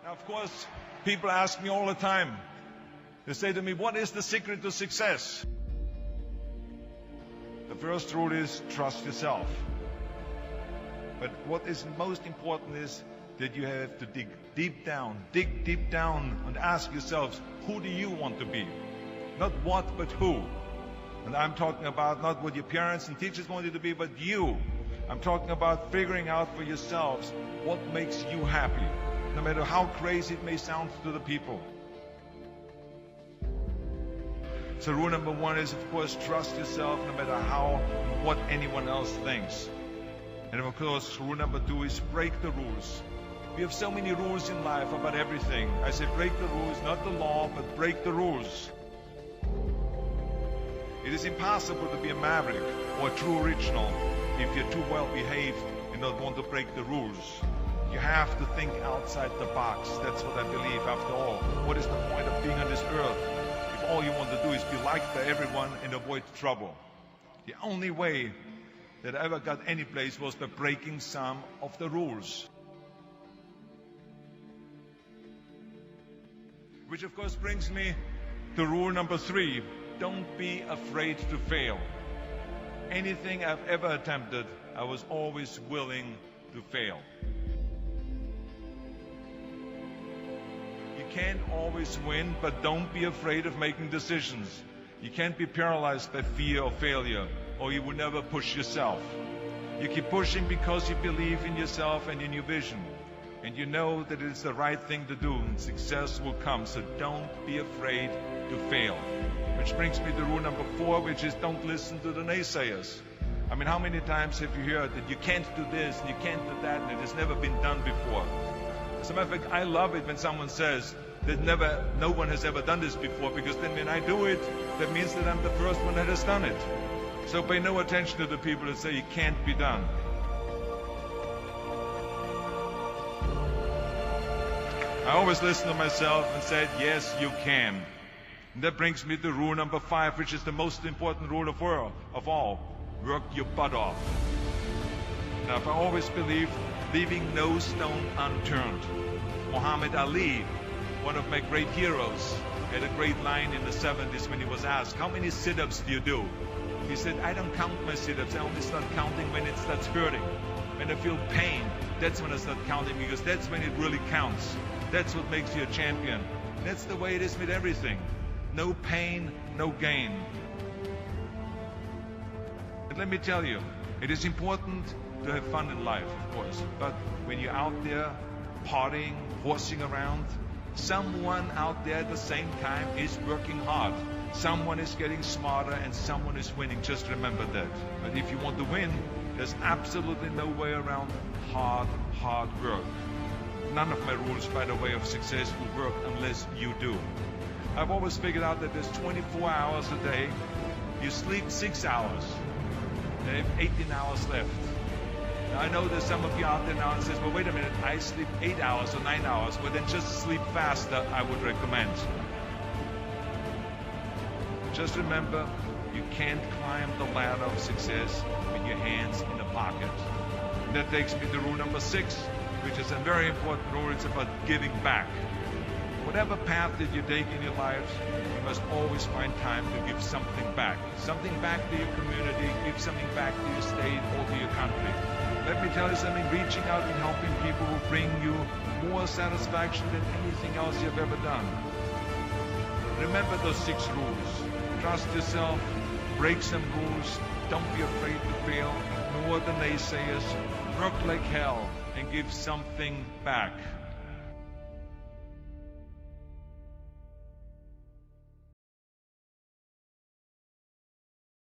Now, of course, people ask me all the time. They say to me, what is the secret to success? The first rule is trust yourself. But what is most important is that you have to dig deep down and ask yourselves, who do you want to be? Not what, but who. And I'm talking about not what your parents and teachers want you to be, but you. I'm talking about figuring out for yourselves what makes you happy, no matter how crazy it may sound to the people. So rule number one is, of course, trust yourself no matter how and what anyone else thinks. And of course, rule number two is break the rules. We have so many rules in life about everything. I say break the rules, not the law, but break the rules. It is impossible to be a maverick or a true original if you're too well behaved and don't want to break the rules. You have to think outside the box. That's what I believe after all. What is the point of being on this earth if all you want to do is be liked by everyone and avoid trouble? The only way that I ever got any place was by breaking some of the rules. Which of course brings me to rule number three. Don't be afraid to fail. Anything I've ever attempted, I was always willing to fail. You can't always win, but don't be afraid of making decisions. You can't be paralyzed by fear of failure, or you will never push yourself. You keep pushing because you believe in yourself and in your vision. And you know that it is the right thing to do, and success will come. So don't be afraid to fail. Which brings me to rule number four, which is don't listen to the naysayers. I mean, how many times have you heard that you can't do this and you can't do that and it has never been done before? As a matter of fact, I love it when someone says that no one has ever done this before, because then when I do it, that means that I'm the first one that has done it. So pay no attention to the people that say it can't be done. I always listen to myself and said, yes, you can. And that brings me to rule number five, which is the most important rule of all. Work your butt off. Now, I've always believed leaving no stone unturned. Muhammad Ali, one of my great heroes, had a great line in the 70s when he was asked, how many sit-ups do you do? He said, I don't count my sit-ups. I only start counting when it starts hurting. When I feel pain, that's when I start counting, because that's when it really counts. That's what makes you a champion. That's the way it is with everything. No pain, no gain. But let me tell you, it is important to have fun in life, of course. But when you're out there partying, horsing around, someone out there at the same time is working hard. Someone is getting smarter and someone is winning. Just remember that. But if you want to win, there's absolutely no way around hard work. None of my rules, by the way, of success will work unless you do. I've always figured out that there's 24 hours a day. You sleep 6 hours. You have 18 hours left. Now, I know there's some of you out there now and says, well, wait a minute, I sleep 8 hours or 9 hours. Well, then just sleep faster, I would recommend. Just remember, you can't climb the ladder of success with your hands in the pocket. And that takes me to rule number 6, which is a very important rule. It's about giving back. Whatever path that you take in your lives, you must always find time to give something back. Something back to your community, give something back to your state or to your country. Let me tell you something, reaching out and helping people will bring you more satisfaction than anything else you've ever done. Remember those 6 rules. Trust yourself, break some rules, don't be afraid to fail, ignore the naysayers, work like hell, and give something back.